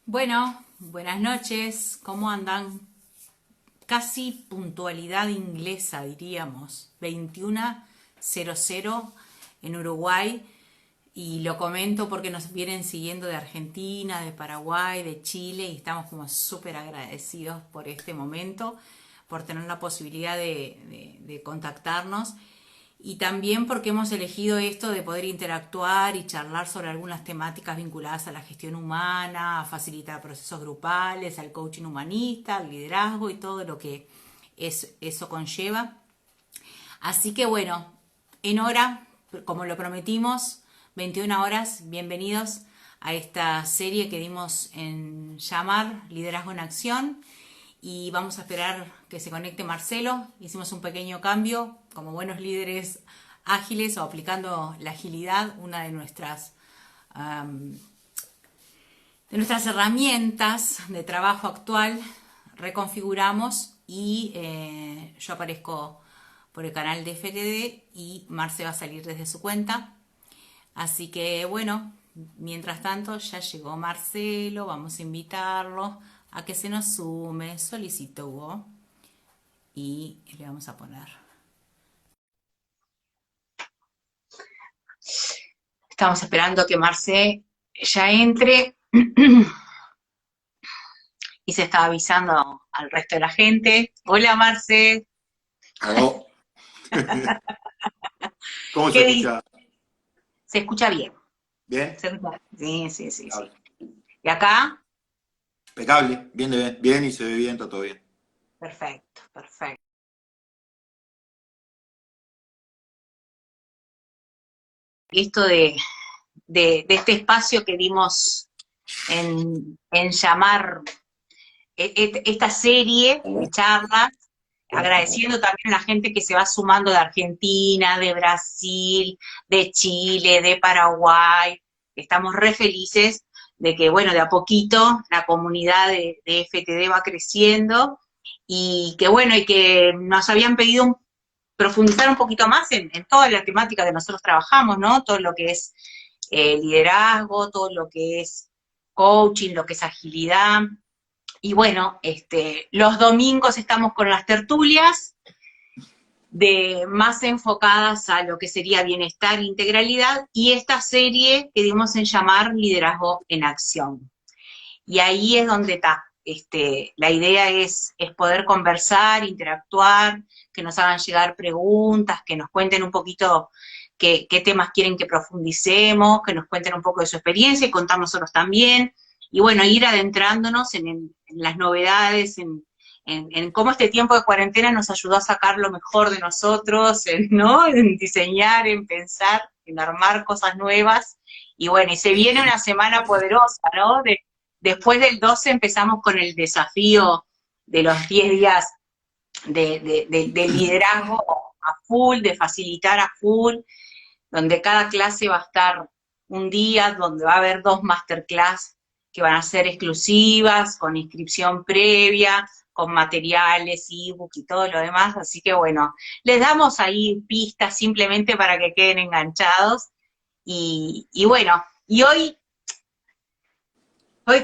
Bueno, buenas noches, ¿cómo andan? Casi puntualidad inglesa, diríamos, 21:00 en Uruguay, y lo comento porque nos vienen siguiendo de Argentina, de Paraguay, de Chile, y estamos como súper agradecidos por este momento, por tener la posibilidad de contactarnos. Y también porque hemos elegido esto de poder interactuar y charlar sobre algunas temáticas vinculadas a la gestión humana, a facilitar procesos grupales, al coaching humanista, al liderazgo y todo lo que eso conlleva. Así que bueno, en hora, como lo prometimos, 21 horas, bienvenidos a esta serie que dimos en llamar Liderazgo en Acción, y vamos a esperar que se conecte Marcelo. Hicimos un pequeño cambio como buenos líderes ágiles, o aplicando la agilidad, una de nuestras herramientas de trabajo actual. Reconfiguramos y yo aparezco por el canal de FTD y Marce va a salir desde su cuenta. Así que bueno, mientras tanto ya llegó Marcelo, vamos a invitarlo a que se nos sume. Solicito Hugo y le vamos a poner. Estamos esperando que Marce ya entre y se está avisando al resto de la gente. Hola Marce, Aló. ¿Cómo se ¿qué dice? escucha? Se escucha bien. ¿Bien? ¿Se escucha? Sí, sí, sí, sí. Impecable. ¿Y acá? Impecable. Bien, bien, bien y se ve bien, está todo bien. Perfecto, perfecto. Esto de este espacio que dimos en llamar esta serie de charlas, agradeciendo también a la gente que se va sumando de Argentina, de Brasil, de Chile, de Paraguay. Estamos re felices de que, bueno, de a poquito la comunidad de FTD va creciendo, y que, bueno, y que nos habían pedido profundizar un poquito más en toda la temática que nosotros trabajamos, ¿no? Todo lo que es liderazgo, todo lo que es coaching, lo que es agilidad. Y bueno, los domingos estamos con las tertulias más enfocadas a lo que sería bienestar e integralidad, y esta serie que dimos en llamar Liderazgo en Acción. Y ahí es donde está. La idea es poder conversar, interactuar, que nos hagan llegar preguntas, que nos cuenten un poquito qué temas quieren que profundicemos, que nos cuenten un poco de su experiencia y contar nosotros también. Y bueno, ir adentrándonos en las novedades, en cómo este tiempo de cuarentena nos ayudó a sacar lo mejor de nosotros, ¿no? En diseñar, en pensar, en armar cosas nuevas. Y bueno, y se viene una semana poderosa, ¿no? Después del 12 empezamos con el desafío de los 10 días de liderazgo a full, de facilitar a full, donde cada clase va a estar un día, donde va a haber 2 masterclass que van a ser exclusivas, con inscripción previa, con materiales, ebook y todo lo demás. Así que bueno, les damos ahí pistas simplemente para que queden enganchados. Y bueno, y hoy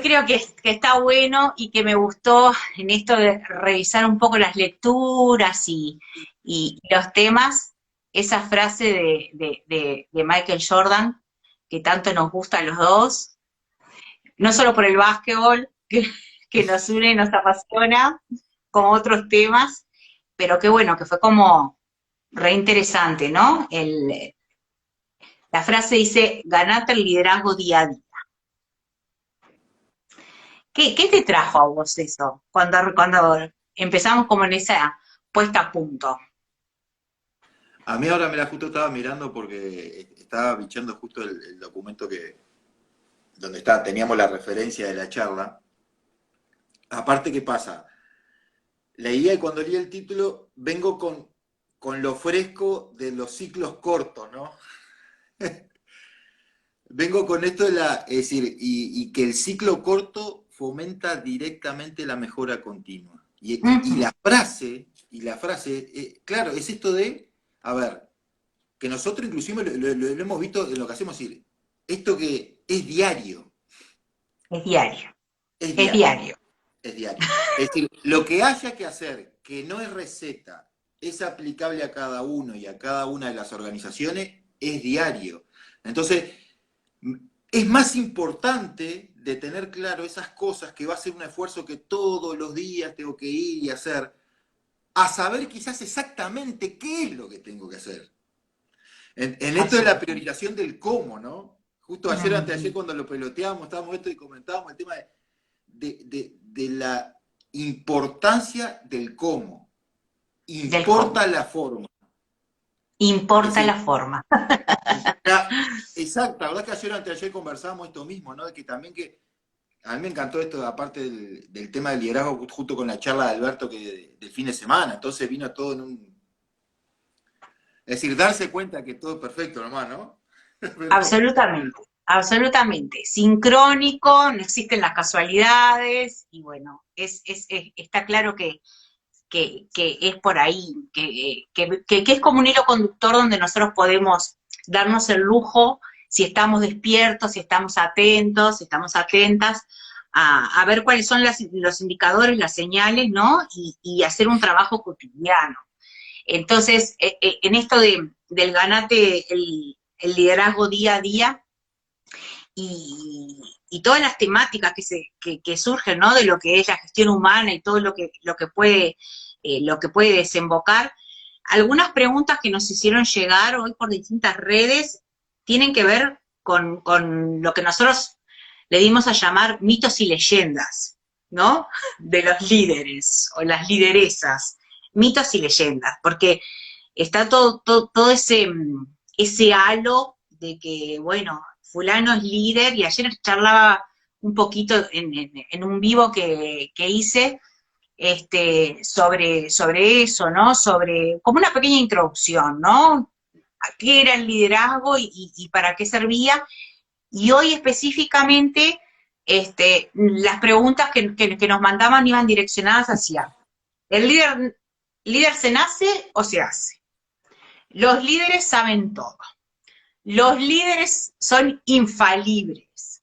creo que está bueno y que me gustó en esto de revisar un poco las lecturas y los temas, esa frase de Michael Jordan, que tanto nos gusta a los dos, no solo por el básquetbol, que nos une y nos apasiona, como otros temas, pero qué bueno, que fue como re interesante, ¿no? La frase dice: ganate el liderazgo día a día. ¿Qué te trajo a vos eso? Cuando empezamos como en esa puesta a punto. A mí ahora, mira, justo estaba mirando porque estaba bichando justo el documento donde teníamos la referencia de la charla. Aparte, ¿qué pasa? Leía y cuando leí el título, vengo con lo fresco de los ciclos cortos, ¿no? Vengo con esto es decir, y que el ciclo corto fomenta directamente la mejora continua. Y Ujú. la frase, claro, es esto de, a ver, que nosotros inclusive lo hemos visto en lo que hacemos, es decir, esto que es diario. Es diario. es Es diario, diario. es diario. Es decir, lo que haya que hacer, que no es receta, es aplicable a cada uno y a cada una de las organizaciones, es diario. Entonces, es más importante de tener claro esas cosas que va a ser un esfuerzo que todos los días tengo que ir y hacer, a saber quizás exactamente qué es lo que tengo que hacer. En esto de la Absolutamente. priorización del cómo, ¿no? Justo ayer o anteayer cuando lo peloteábamos, estábamos esto y comentábamos el tema de la importancia del cómo. Del cómo. Importa la forma. Es Importa decir, la forma. exacto, la verdad que ayer o anteayer conversábamos esto mismo, ¿no? De que también que a mí me encantó esto, aparte del tema del liderazgo, junto con la charla de Alberto del fin de semana. Entonces vino todo en un. Es decir, darse cuenta que todo es perfecto nomás, ¿no? Pero, Absolutamente, absolutamente. Sincrónico, no existen las casualidades, y bueno, está claro que es por ahí, que es como un hilo conductor donde nosotros podemos darnos el lujo, si estamos despiertos, si estamos atentos, si estamos atentas, a ver cuáles son los indicadores, las señales, ¿no? Y hacer un trabajo cotidiano. Entonces, en esto del ganate el liderazgo día a día y todas las temáticas que surgen, ¿no? De lo que es la gestión humana y todo lo que puede desembocar. Algunas preguntas que nos hicieron llegar hoy por distintas redes tienen que ver con lo que nosotros le dimos a llamar mitos y leyendas, ¿no? De los líderes o las lideresas, mitos y leyendas, porque está todo ese halo de que, bueno, fulano es líder, y ayer charlaba un poquito en un vivo que hice, sobre eso, ¿no? Sobre, como una pequeña introducción, ¿no? ¿A qué era el liderazgo y para qué servía? Y hoy específicamente, las preguntas que nos mandaban iban direccionadas hacia, ¿el líder se nace o se hace? Los líderes saben todo. Los líderes son infalibles.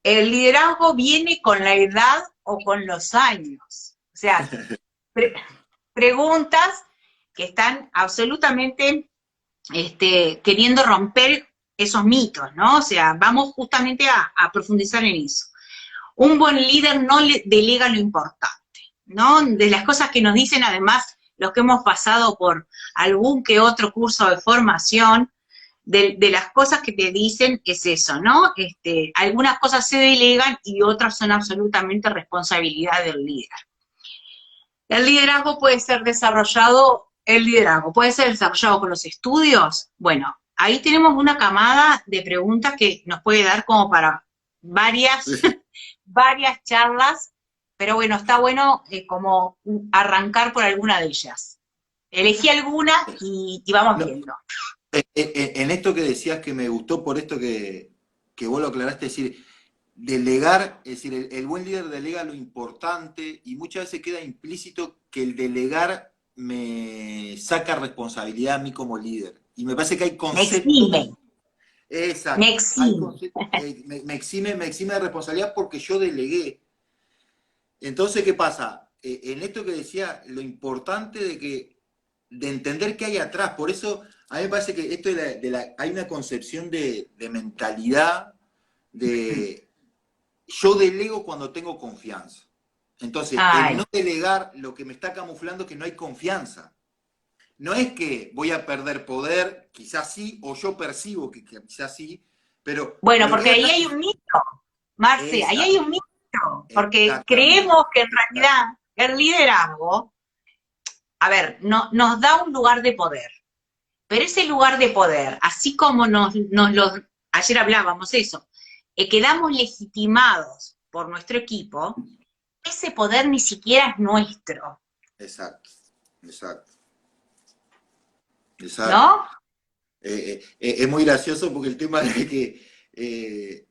El liderazgo viene con la edad o con los años. O sea, pre preguntas que están absolutamente queriendo romper esos mitos, ¿no? O sea, vamos justamente a profundizar en eso. Un buen líder no le delega lo importante, ¿no? De las cosas que nos dicen, además, los que hemos pasado por algún que otro curso de formación, de las cosas que te dicen es eso, ¿no? Algunas cosas se delegan y otras son absolutamente responsabilidad del líder. El liderazgo puede ser desarrollado, el liderazgo puede ser desarrollado con los estudios. Bueno, ahí tenemos una camada de preguntas que nos puede dar como para varias, varias charlas, pero bueno, está bueno como arrancar por alguna de ellas. Elegí alguna y vamos no, viendo. en esto que decías que me gustó por esto que vos lo aclaraste, es decir, delegar, es decir, el buen líder delega lo importante y muchas veces queda implícito que el delegar me saca responsabilidad a mí como líder. Y me parece que hay Me exime, conceptos, me exacto, hay exime. conceptos, me exime de responsabilidad porque yo delegué. Entonces, ¿qué pasa? En esto que decía, lo importante de entender qué hay atrás, por eso a mí me parece que esto hay una concepción de mentalidad, de yo delego cuando tengo confianza. Entonces, el Ay, no delegar lo que me está camuflando es que no hay confianza. No es que voy a perder poder, quizás sí, o yo percibo que quizás sí, pero bueno, lo que porque hay ahí atrás hay es un mito, Marce, ahí esa, hay un mito, porque creemos exactamente. que en realidad el liderazgo, a ver, no, nos da un lugar de poder, pero ese lugar de poder, así como ayer hablábamos eso, quedamos legitimados por nuestro equipo, ese poder ni siquiera es nuestro, Exacto, exacto, exacto. ¿no? Es muy gracioso porque el tema es que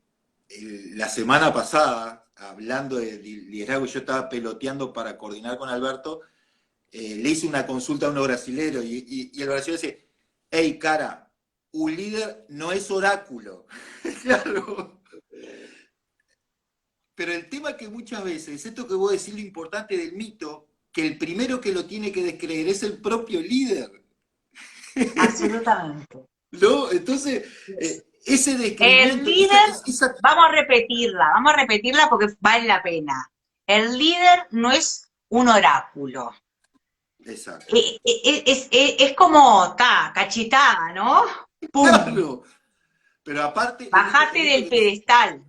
la semana pasada, hablando de liderazgo, yo estaba peloteando para coordinar con Alberto, le hice una consulta a unos brasileros y el brasileño dice, hey, cara, un líder no es oráculo. Claro. pero el tema que muchas veces, esto que vos decís lo importante del mito, que el primero que lo tiene que descreer es el propio líder. Absolutamente. ¿No? Entonces, ese El descreimiento, líder, vamos a repetirla porque vale la pena. El líder no es un oráculo. Exacto. Es como, cachetada, ¿no? ¡Pum! Claro, pero aparte, Bajate en esto del que pedestal.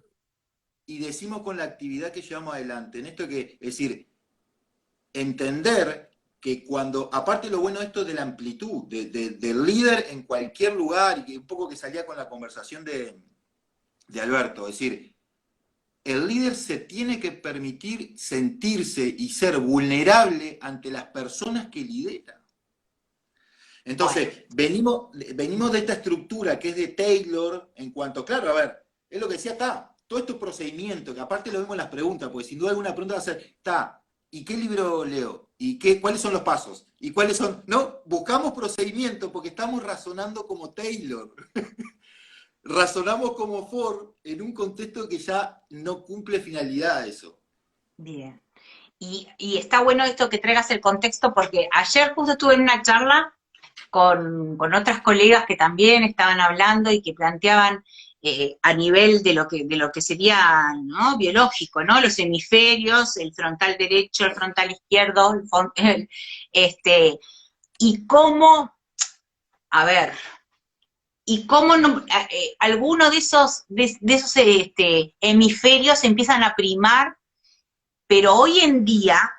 y decimos con la actividad que llevamos adelante, en esto que, es decir, entender que cuando, aparte lo bueno de esto de la amplitud, del líder en cualquier lugar, y que un poco que salía con la conversación de Alberto, es decir, el líder se tiene que permitir sentirse y ser vulnerable ante las personas que lidera. Bueno, Entonces, venimos de esta estructura que es de Taylor, en cuanto, claro, a ver, es lo que decía acá, todo estos procedimientos, que aparte lo vemos en las preguntas, porque sin duda alguna pregunta va a ser, está, ¿y qué libro leo? ¿Y cuáles son los pasos? ¿Y cuáles son? No, buscamos procedimientos porque estamos razonando como Taylor. Razonamos como Ford en un contexto que ya no cumple finalidad eso. bien. Y está bueno esto que traigas el contexto porque ayer justo estuve en una charla con otras colegas que también estaban hablando y que planteaban a nivel de lo que sería, ¿no?, biológico, ¿no? Los hemisferios, el frontal derecho, el frontal izquierdo, y cómo, a ver, y cómo no, algunos de esos hemisferios empiezan a primar, pero hoy en día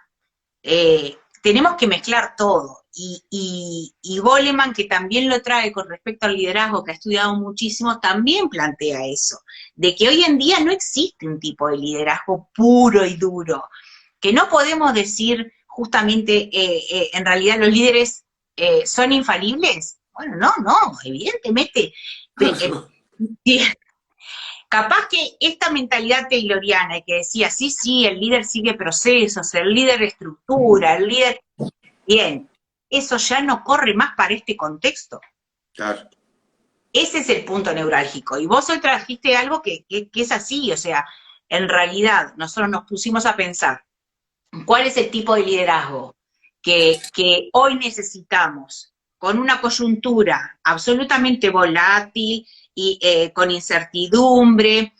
tenemos que mezclar todo. Y Goleman, que también lo trae con respecto al liderazgo, que ha estudiado muchísimo, también plantea eso, de que hoy en día no existe un tipo de liderazgo puro y duro, que no podemos decir justamente, en realidad los líderes son infalibles. Bueno, no, evidentemente. Claro. Capaz que esta mentalidad tayloriana y que decía, sí, el líder sigue procesos, el líder estructura, el líder... Bien, eso ya no corre más para este contexto. Claro. Ese es el punto neurálgico. Y vos hoy trajiste algo que es así, o sea, en realidad nosotros nos pusimos a pensar cuál es el tipo de liderazgo que hoy necesitamos con una coyuntura absolutamente volátil y con incertidumbre,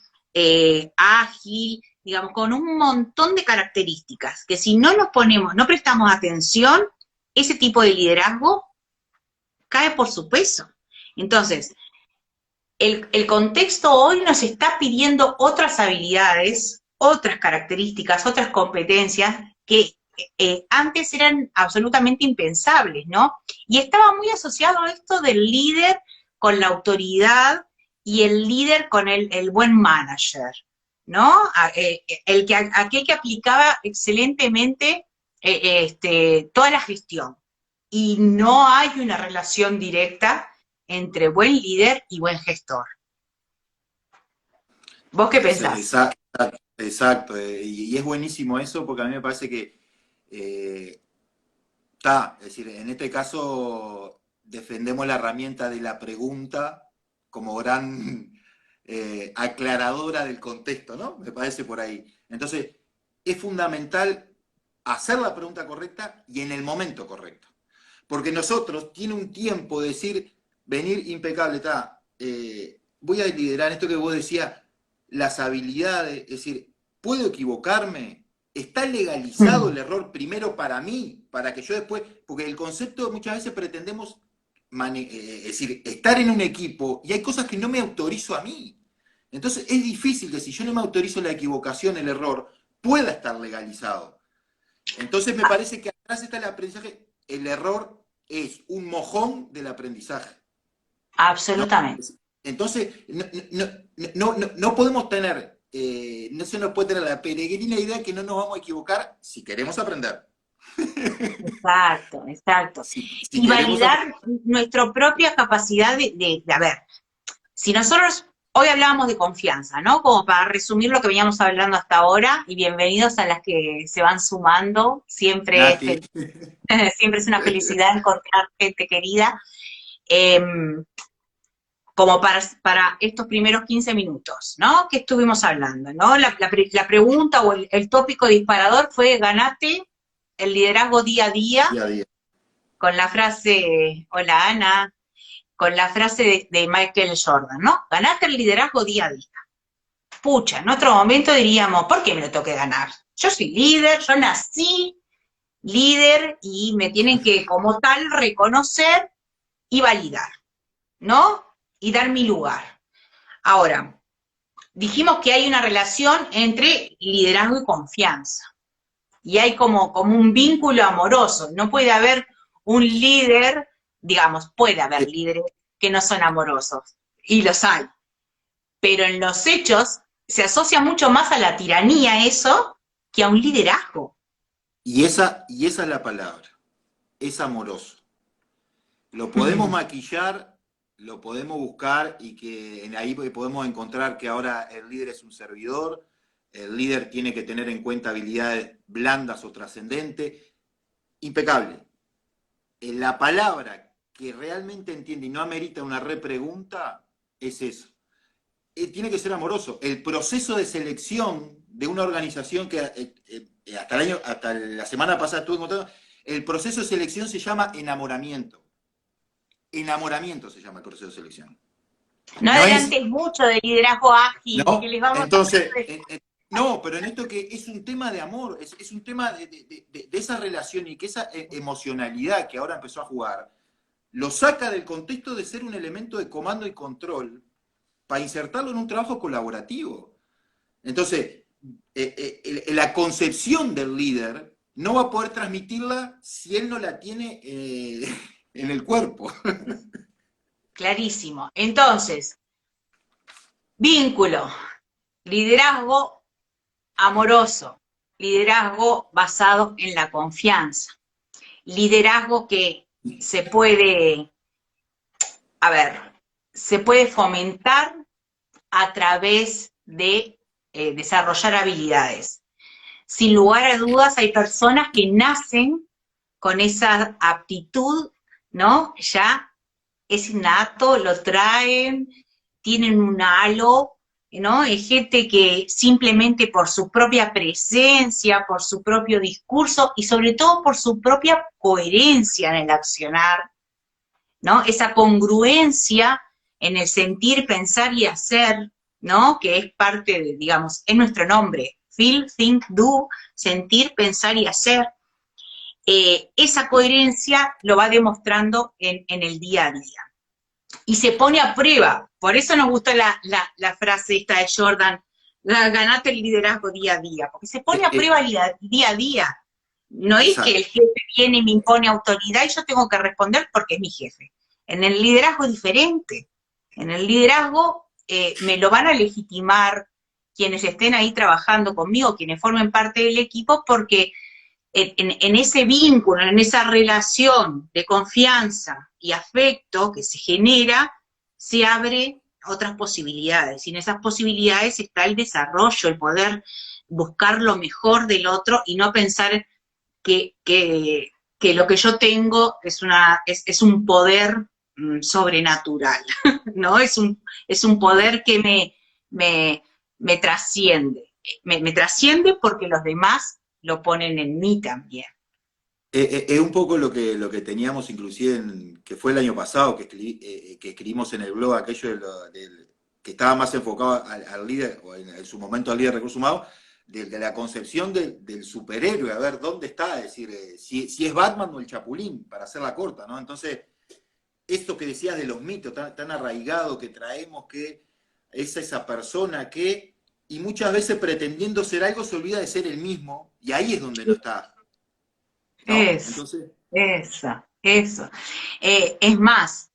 ágil, digamos, con un montón de características, que si no nos ponemos, no prestamos atención, ese tipo de liderazgo cae por su peso. Entonces, el contexto hoy nos está pidiendo otras habilidades, otras características, otras competencias que antes eran absolutamente impensables, ¿no? Y estaba muy asociado a esto del líder con la autoridad y el líder con el buen manager, ¿no? Aquel que aplicaba excelentemente toda la gestión. Y no hay una relación directa entre buen líder y buen gestor. ¿Vos qué pensás? Exacto, exacto. Y es buenísimo eso porque a mí me parece que está, es decir, en este caso defendemos la herramienta de la pregunta como gran aclaradora del contexto, ¿no? Me parece por ahí. Entonces, es fundamental hacer la pregunta correcta y en el momento correcto. Porque nosotros tiene un tiempo de decir, venir impecable, está, voy a liderar esto que vos decías, las habilidades, es decir, ¿puedo equivocarme? ¿Está legalizado el error primero para mí? Para que yo después, porque el concepto muchas veces pretendemos, es decir, estar en un equipo y hay cosas que no me autorizo a mí. Entonces es difícil que si yo no me autorizo la equivocación, el error, pueda estar legalizado. Entonces me parece que atrás está el aprendizaje, el error es un mojón del aprendizaje. ¿No? Absolutamente. Entonces, no podemos tener, no se nos puede tener la peregrina idea que no nos vamos a equivocar si queremos aprender. Exacto, exacto. Si Y queremos validar aprender. nuestra propia capacidad a ver, si nosotros hoy hablábamos de confianza, ¿no? Como para resumir lo que veníamos hablando hasta ahora, y bienvenidos a las que se van sumando, Nati. siempre es una felicidad encontrar gente querida. Eh, como para estos primeros 15 minutos, ¿no? Que estuvimos hablando, ¿no? La pregunta o el tópico disparador fue, ganate el liderazgo día a día, día a día. con la frase, hola Ana, con la frase de Michael Jordan, ¿no? Ganate el liderazgo día a día. Pucha, en otro momento diríamos, ¿por qué me lo tengo que ganar? Yo soy líder, yo nací líder y me tienen que, como tal, reconocer y validar, ¿no? Y dar mi lugar. Ahora, dijimos que hay una relación entre liderazgo y confianza. Y hay como un vínculo amoroso. No puede haber un líder, digamos, puede haber líderes que no son amorosos. Y los hay. Pero en los hechos se asocia mucho más a la tiranía eso que a un liderazgo. Y esa es la palabra, es amoroso. Lo podemos maquillar, lo podemos buscar y que ahí podemos encontrar que ahora el líder es un servidor, el líder tiene que tener en cuenta habilidades blandas o trascendentes, impecable. La palabra que realmente entiende y no amerita una repregunta es eso. Tiene que ser amoroso. El proceso de selección de una organización que hasta la semana pasada estuve contando, el proceso de selección se llama enamoramiento. Enamoramiento se llama el proceso de selección. No adelantes mucho de liderazgo ágil, ¿no? que les vamos Entonces, a... no, pero en esto que es un tema de amor, es un tema de esa relación y que esa emocionalidad que ahora empezó a jugar, lo saca del contexto de ser un elemento de comando y control para insertarlo en un trabajo colaborativo. Entonces, la concepción del líder no va a poder transmitirla si él no la tiene en el cuerpo. Clarísimo. Entonces, vínculo, liderazgo amoroso, liderazgo basado en la confianza, liderazgo que se puede, a ver, se puede fomentar a través de desarrollar habilidades. Sin lugar a dudas, hay personas que nacen con esa aptitud, ¿no? Ya es innato, lo traen, tienen un halo, ¿no? Es gente que simplemente por su propia presencia, por su propio discurso y sobre todo por su propia coherencia en el accionar, ¿no? Esa congruencia en el sentir, pensar y hacer, ¿no? Que es parte de, digamos, es nuestro nombre, feel, think, do, sentir, pensar y hacer. Esa coherencia lo va demostrando en el día a día. Y se pone a prueba, por eso nos gusta la frase esta de Jordan, ganate el liderazgo día a día, porque se pone a prueba día a día. No es que el jefe viene y me impone autoridad y yo tengo que responder porque es mi jefe. En el liderazgo es diferente. En el liderazgo me lo van a legitimar quienes estén ahí trabajando conmigo, quienes formen parte del equipo, porque en ese vínculo, en esa relación de confianza y afecto que se genera, se abre otras posibilidades. Y en esas posibilidades está el desarrollo, el poder buscar lo mejor del otro y no pensar que lo que yo tengo es un poder sobrenatural, ¿no? Es un poder que me trasciende. Me trasciende porque los demás lo ponen en mí también. Es un poco lo que teníamos inclusive, que fue el año pasado, que escribimos en el blog, aquello que estaba más enfocado al líder, o en su momento al líder de recursos humanos, de la concepción del superhéroe, a ver dónde está, es decir, si es Batman o el Chapulín, para hacerla corta, ¿no? Entonces, esto que decías de los mitos tan arraigados que traemos, que es esa persona que, y muchas veces pretendiendo ser algo, se olvida de ser el mismo, y ahí es donde no está, ¿no? Entonces, Eso. Es más,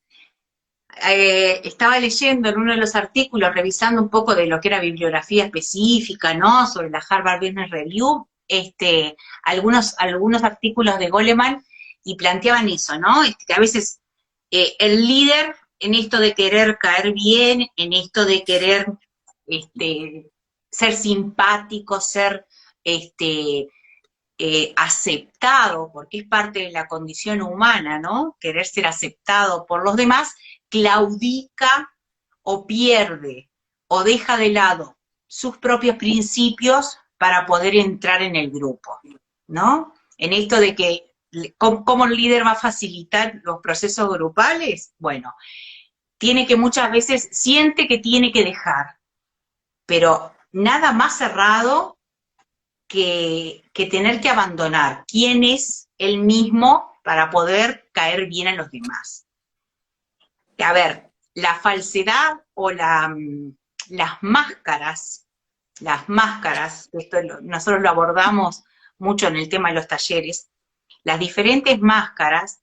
estaba leyendo en uno de los artículos, revisando un poco de lo que era bibliografía específica, ¿no? Sobre la Harvard Business Review, algunos artículos de Goleman, y planteaban eso, ¿no? Que a veces el líder, en esto de querer caer bien, en esto de querer ser simpático, ser aceptado, porque es parte de la condición humana, ¿no? Querer ser aceptado por los demás, claudica o pierde o deja de lado sus propios principios para poder entrar en el grupo, ¿no? En esto de que, ¿cómo el líder va a facilitar los procesos grupales? Bueno, tiene que muchas veces, siente que tiene que dejar, pero nada más cerrado que tener que abandonar quién es él mismo para poder caer bien a los demás. A ver, la falsedad o las máscaras, esto nosotros lo abordamos mucho en el tema de los talleres, las diferentes máscaras,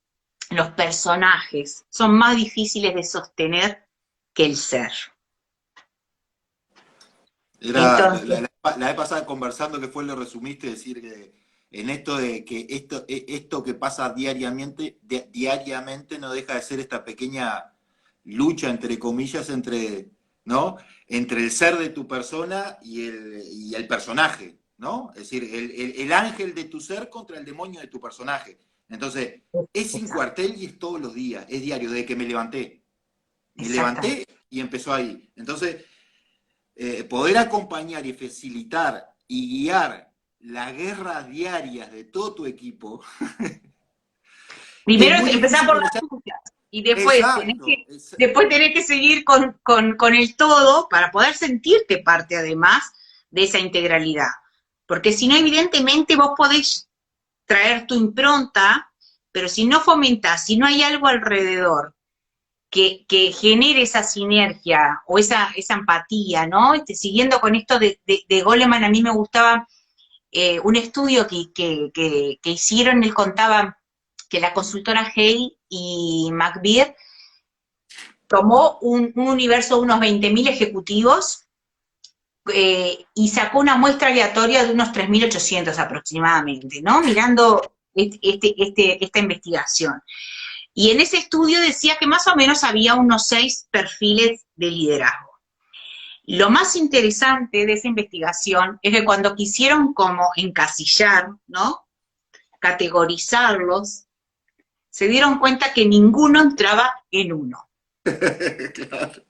los personajes, son más difíciles de sostener que el ser. Entonces, Entonces, la vez pasada conversando, que fue lo resumiste, decir que en esto de que esto que pasa diariamente no deja de ser esta pequeña lucha, entre comillas, ¿no? Entre el ser de tu persona y el personaje, ¿no? Es decir, el ángel de tu ser contra el demonio de tu personaje. Entonces, es sin cuartel y es todos los días, es diario, desde que me levanté. Me exactamente. levanté y empezó ahí. Entonces, poder acompañar y facilitar y guiar las guerras diarias de todo tu equipo es Primero muy empezar difícil por porque las ya... tuyas y después Exacto. después tenés que seguir con el todo para poder sentirte parte además de esa integralidad. Porque si no, evidentemente vos podés traer tu impronta, pero si no fomentás, si no hay algo alrededor que genere esa sinergia o esa empatía, ¿no? Siguiendo con esto de Goleman, a mí me gustaba un estudio que hicieron, él contaba que la consultora Hay y McBeer tomó un universo de unos 20.000 ejecutivos y sacó una muestra aleatoria de unos 3.800 aproximadamente, ¿no? Mirando esta investigación. Y en ese estudio decía que más o menos había unos 6 perfiles de liderazgo. Lo más interesante de esa investigación es que cuando quisieron como encasillar, ¿no? Categorizarlos, se dieron cuenta que ninguno entraba en uno, Claro,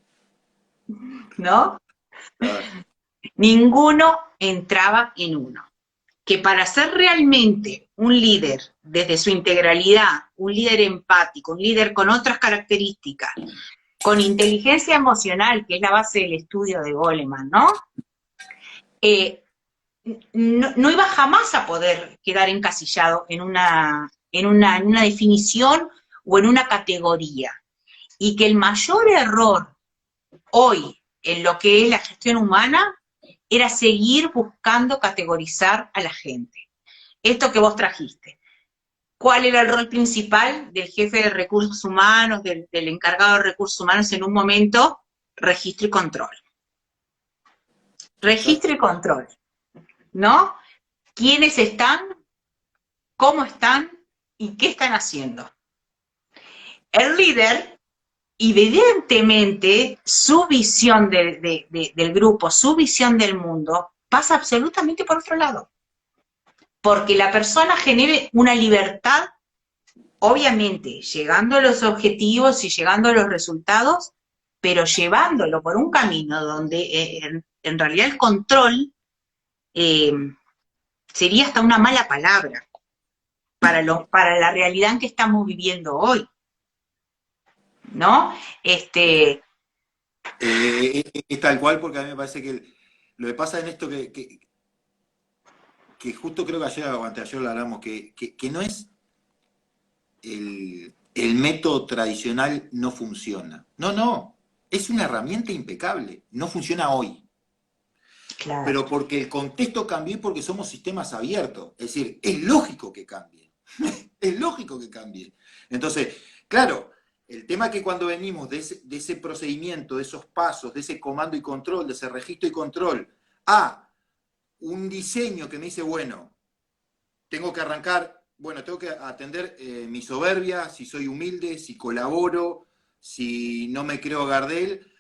¿no? claro. Ninguno entraba en uno. Que para ser realmente un líder desde su integralidad, un líder empático, un líder con otras características, con inteligencia emocional, que es la base del estudio de Goleman, ¿no? Eh, no iba jamás a poder quedar encasillado en una definición o en una categoría. Y que el mayor error hoy en lo que es la gestión humana era seguir buscando categorizar a la gente. Esto que vos trajiste. ¿Cuál era el rol principal del jefe de recursos humanos, del encargado de recursos humanos en un momento? Registro y control. Registro Exacto. y control, ¿no? ¿Quiénes están? ¿Cómo están? ¿Y qué están haciendo? El líder, evidentemente, su visión del grupo, su visión del mundo, pasa absolutamente por otro lado. Porque la persona genere una libertad, obviamente, llegando a los objetivos y llegando a los resultados, pero llevándolo por un camino donde en realidad el control eh, sería hasta una mala palabra para la realidad en que estamos viviendo hoy, ¿no? Es tal cual, porque a mí me parece que lo que pasa en esto que justo creo que ayer o anteayer lo hablamos, que no es el método tradicional no funciona. No, no, es una herramienta impecable, no funciona hoy. Claro. Pero porque el contexto cambió y porque somos sistemas abiertos. Es decir, es lógico que cambie. Es lógico que cambie. Entonces, claro, el tema es que cuando venimos de ese procedimiento, de esos pasos, de ese comando y control, de ese registro y control, a un diseño que me dice, bueno, tengo que arrancar, bueno, tengo que atender mi soberbia, si soy humilde, si colaboro, si no me creo Gardel,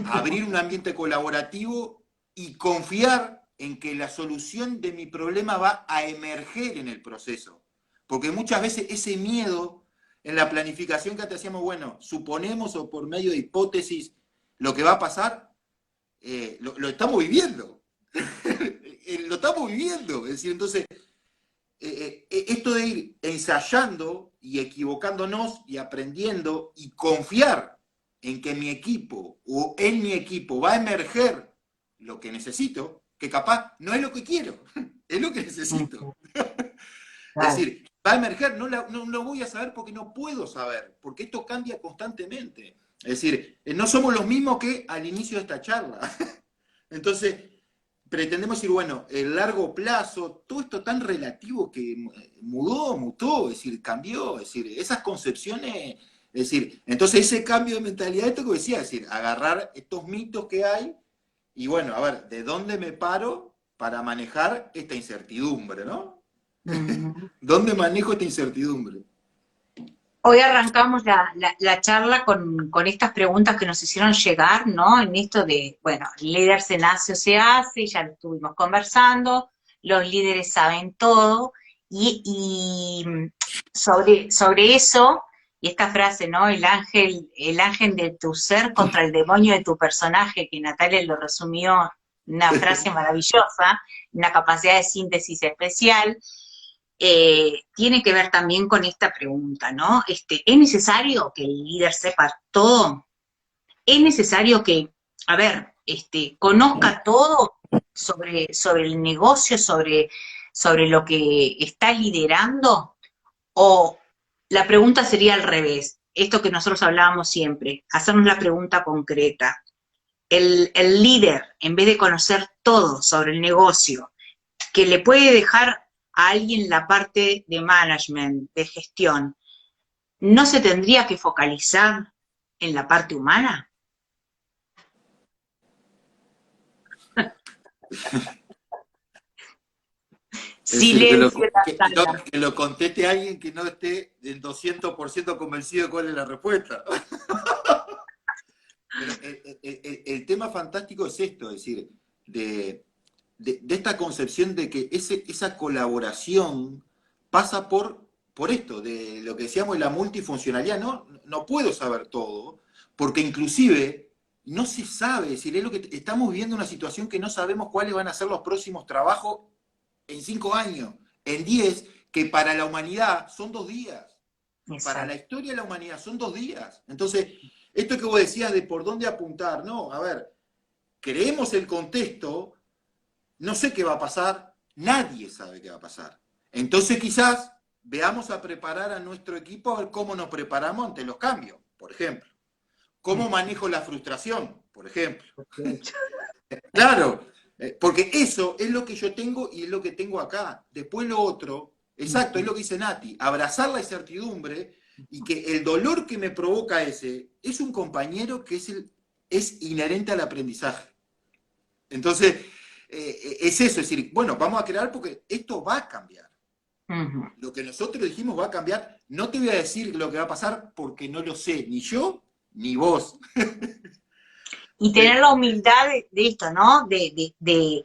abrir un ambiente colaborativo y confiar en que la solución de mi problema va a emerger en el proceso. Porque muchas veces ese miedo en la planificación que te hacíamos, bueno, suponemos o por medio de hipótesis lo que va a pasar, lo estamos viviendo. Lo estamos viviendo. Es decir, entonces, esto de ir ensayando y equivocándonos y aprendiendo y confiar en que mi equipo o en mi equipo va a emerger lo que necesito, que capaz no es lo que quiero, es lo que necesito. Es decir, va a emerger, no lo voy a saber porque no puedo saber, porque esto cambia constantemente. Es decir, no somos los mismos que al inicio de esta charla. Entonces, pretendemos decir, bueno, el largo plazo, todo esto tan relativo que mutó, es decir, cambió, es decir, esas concepciones, es decir, entonces ese cambio de mentalidad, esto que decía, es decir, agarrar estos mitos que hay y bueno, a ver, ¿de dónde me paro para manejar esta incertidumbre, ¿no? ¿Dónde manejo esta incertidumbre? Hoy arrancamos la charla con estas preguntas que nos hicieron llegar, ¿no? En esto de, bueno, el líder se nace o se hace, ya lo estuvimos conversando, los líderes saben todo, y sobre eso, y esta frase, ¿no? El ángel de tu ser contra el demonio de tu personaje, que Natalia lo resumió en una frase maravillosa, una capacidad de síntesis especial. Tiene que ver también con esta pregunta, ¿no? ¿Es necesario que el líder sepa todo? ¿Es necesario que, a ver, conozca todo sobre el negocio, sobre lo que está liderando? O la pregunta sería al revés, esto que nosotros hablábamos siempre, hacernos la pregunta concreta. El líder, en vez de conocer todo sobre el negocio, que le puede dejar a alguien la parte de management, de gestión, ¿no se tendría que focalizar en la parte humana? Es decir, Silencio, Natalia. que lo conteste alguien que no esté del 200% convencido de cuál es la respuesta. Pero el tema fantástico es esto, es decir, de esta concepción de que esa colaboración pasa por esto, de lo que decíamos de la multifuncionalidad. No puedo saber todo, porque inclusive no se sabe, es decir, es lo que estamos viviendo una situación que no sabemos cuáles van a ser los próximos trabajos en 5 años, en 10, que para la humanidad son 2 días. Exacto. Para la historia de la humanidad son 2 días. Entonces, esto que vos decías de por dónde apuntar, no, a ver, creemos el contexto, no sé qué va a pasar, nadie sabe qué va a pasar. Entonces quizás veamos a preparar a nuestro equipo a ver cómo nos preparamos ante los cambios, por ejemplo. ¿Cómo manejo la frustración, por ejemplo? Claro, porque eso es lo que yo tengo y es lo que tengo acá. Después lo otro, exacto, es lo que dice Nati, abrazar la incertidumbre y que el dolor que me provoca ese es un compañero que es inherente al aprendizaje. Entonces, es eso, es decir, bueno, vamos a crear porque esto va a cambiar. Lo que nosotros dijimos va a cambiar. No te voy a decir lo que va a pasar porque no lo sé, ni yo ni vos. Y tener la humildad de esto, ¿no? De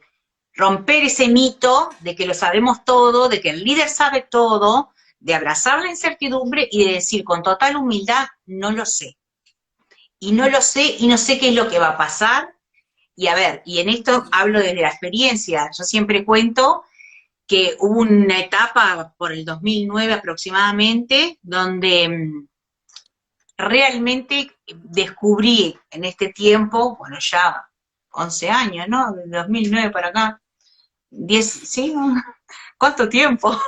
romper ese mito de que lo sabemos todo, de que el líder sabe todo, de abrazar la incertidumbre y de decir con total humildad, no lo sé. Y no lo sé, y no sé qué es lo que va a pasar. Y a ver, y en esto hablo desde la experiencia. Yo siempre cuento que hubo una etapa por el 2009 aproximadamente, donde realmente descubrí en este tiempo, bueno, ya 11 años, ¿no? De 2009 para acá, 10, ¿sí? ¿Cuánto tiempo?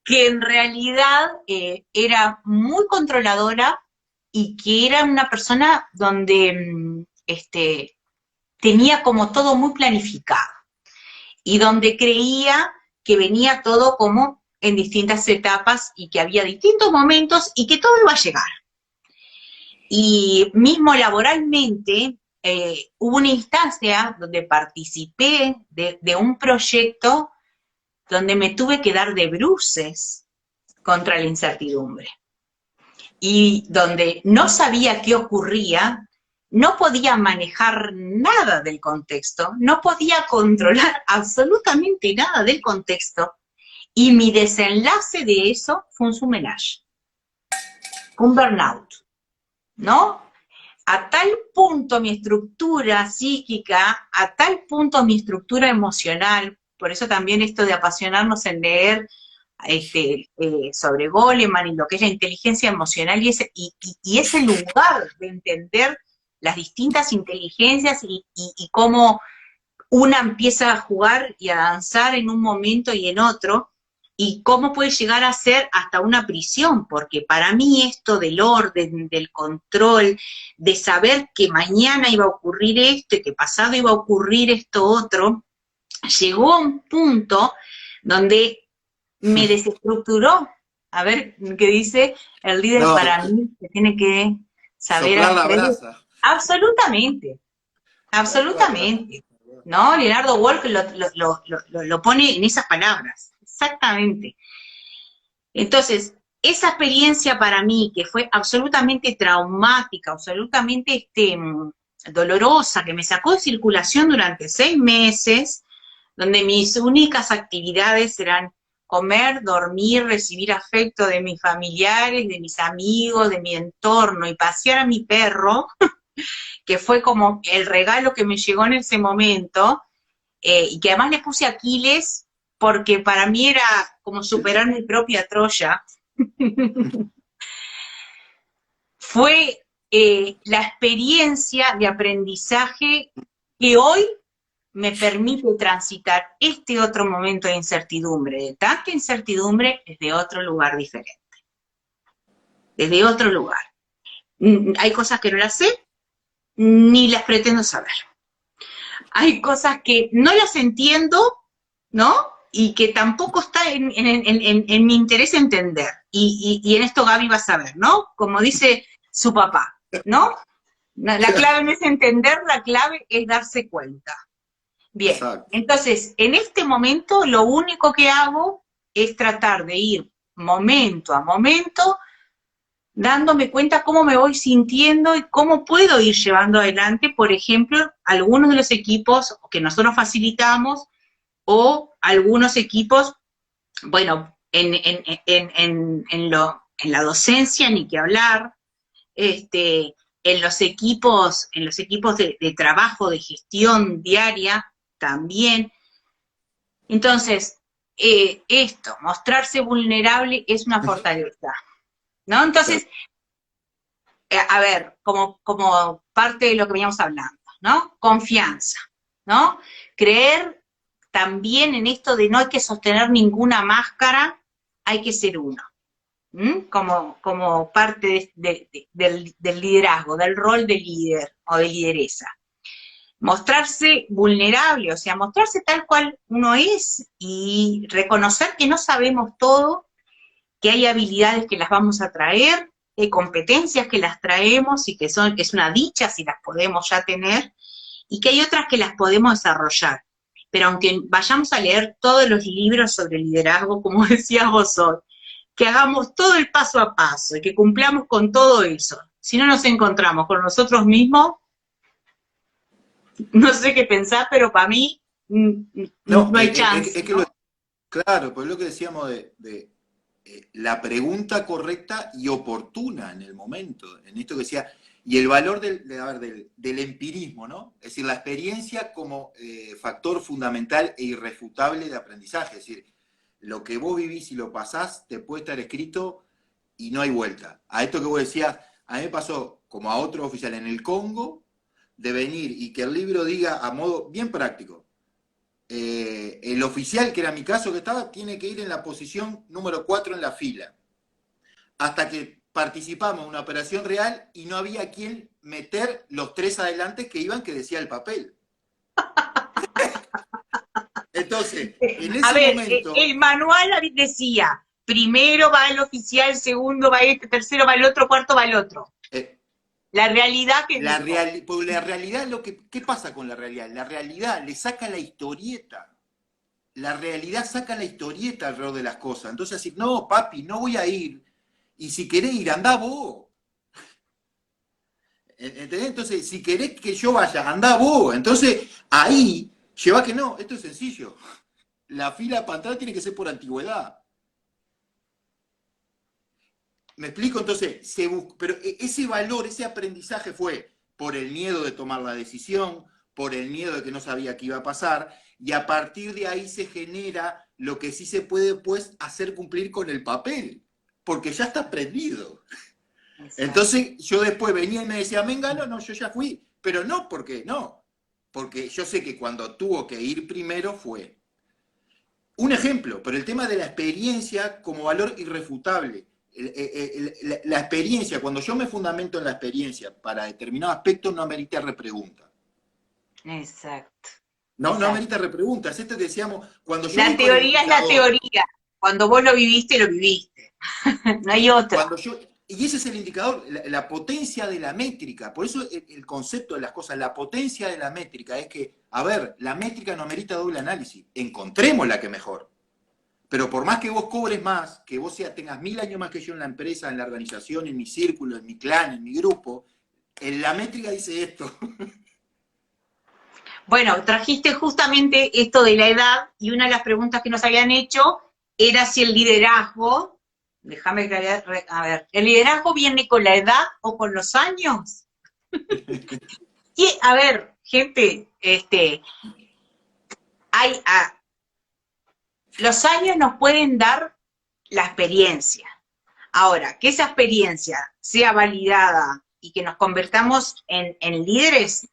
Que en realidad era muy controladora y que era una persona donde tenía como todo muy planificado y donde creía que venía todo como en distintas etapas y que había distintos momentos y que todo iba a llegar. Y mismo laboralmente hubo una instancia donde participé de un proyecto donde me tuve que dar de bruces contra la incertidumbre. Y donde no sabía qué ocurría, no podía manejar nada del contexto, no podía controlar absolutamente nada del contexto, y mi desenlace de eso fue un sumenage, un burnout, ¿no? a tal punto mi estructura psíquica, a tal punto mi estructura emocional, por eso también esto de apasionarnos en leer sobre Goleman y lo que es la inteligencia emocional y ese lugar de entender las distintas inteligencias y cómo una empieza a jugar y a danzar en un momento y en otro, y cómo puede llegar a ser hasta una prisión, porque para mí esto del orden, del control, de saber que mañana iba a ocurrir esto y que pasado iba a ocurrir esto otro, llegó a un punto donde me desestructuró. A ver, ¿qué dice? El líder No, para mí que tiene que saber soplar la hacer. brasa. Absolutamente, Tal cual. absolutamente. ¿No? Leonardo Wolf lo pone en esas palabras. Exactamente. Entonces, esa experiencia para mí, que fue absolutamente traumática, absolutamente dolorosa, que me sacó de circulación durante 6 meses, donde mis únicas actividades eran comer, dormir, recibir afecto de mis familiares, de mis amigos, de mi entorno, y pasear a mi perro, que fue como el regalo que me llegó en ese momento, y que además le puse Aquiles, porque para mí era como superar mi propia Troya. Fue la experiencia de aprendizaje que hoy me permite transitar este otro momento de incertidumbre, de tanta incertidumbre desde otro lugar diferente, desde otro lugar. Hay cosas que no las sé, ni las pretendo saber. Hay cosas que no las entiendo, ¿no? Y que tampoco está en mi interés entender. Y en esto Gaby va a saber, ¿no? Como dice su papá, ¿no? La clave no es entender, la clave es darse cuenta. Bien, Exacto. entonces, en este momento lo único que hago es tratar de ir momento a momento dándome cuenta cómo me voy sintiendo y cómo puedo ir llevando adelante, por ejemplo, algunos de los equipos que nosotros facilitamos o algunos equipos, bueno, en la docencia ni que hablar, en los equipos de trabajo, de gestión diaria también. Entonces, mostrarse vulnerable es una fortaleza, ¿no? Sí. Entonces, a ver, como parte de lo que veníamos hablando, ¿no? Confianza, ¿no? Creer también en esto de no hay que sostener ninguna máscara, hay que ser uno, como parte del liderazgo, del rol de líder o de lideresa. Mostrarse vulnerable, o sea, mostrarse tal cual uno es y reconocer que no sabemos todo, que hay habilidades que las vamos a traer, hay competencias que las traemos y que es una dicha si las podemos ya tener, y que hay otras que las podemos desarrollar. Pero aunque vayamos a leer todos los libros sobre liderazgo, como decías vos hoy, que hagamos todo el paso a paso y que cumplamos con todo eso. Si no nos encontramos con nosotros mismos, no sé qué pensar, pero para mí No, no hay chance, es que ¿no? claro, pues lo que decíamos la pregunta correcta y oportuna en el momento, en esto que decía, y el valor del empirismo, ¿no? Es decir, la experiencia como factor fundamental e irrefutable de aprendizaje, es decir, lo que vos vivís y lo pasás te puede estar escrito y no hay vuelta. A esto que vos decías, a mí me pasó, como a otro oficial en el Congo, de venir y que el libro diga a modo bien práctico, el oficial, que era mi caso que estaba, tiene que ir en la posición número 4 en la fila. Hasta que participamos en una operación real y no había quien meter los 3 adelante que iban, que decía el papel. Entonces, en A ese ver, momento, el manual decía, primero va el oficial, segundo va este, tercero va el otro, cuarto va el otro. eh, La realidad que dijo. pues la realidad, ¿qué pasa con la realidad? La realidad le saca la historieta. La realidad saca la historieta alrededor de las cosas. Entonces, así, no, papi, no voy a ir. Y si querés ir, andá vos. ¿Entendés? Entonces, si querés que yo vaya, andá vos. Entonces, ahí, lleva que no, esto es sencillo. La fila para atrás tiene que ser por antigüedad. ¿Me explico? Entonces, pero ese valor, ese aprendizaje fue, por el miedo de tomar la decisión, por el miedo de que no sabía qué iba a pasar, y a partir de ahí se genera lo que sí se puede pues hacer cumplir con el papel, porque ya está aprendido. Exacto. Entonces yo después venía y me decía, Mengano, no, yo ya fui, pero no, ¿por qué? No, porque yo sé que cuando tuvo que ir primero fue. Un ejemplo, pero el tema de la experiencia como valor irrefutable. La experiencia, cuando yo me fundamento en la experiencia para determinado aspecto, no amerita repregunta. Exacto. No, no Exacto. amerita repregunta. Es esto que decíamos, cuando yo voy La con el teoría es la indicador, teoría. Cuando vos lo viviste, lo viviste. No hay otra. cuando yo, y ese es el indicador, la potencia de la métrica. Por eso el concepto de las cosas, la potencia de la métrica es que, a ver, la métrica no amerita doble análisis. Encontremos la que mejor. Pero por más que vos cobres más, que vos tengas 1000 años más que yo en la empresa, en la organización, en mi círculo, en mi clan, en mi grupo, en la métrica dice esto. Bueno, trajiste justamente esto de la edad y una de las preguntas que nos habían hecho era si el liderazgo, déjame creer, a ver, ¿el liderazgo viene con la edad o con los años? Y, a ver, gente, los años nos pueden dar la experiencia. Ahora, que esa experiencia sea validada y que nos convertamos en líderes,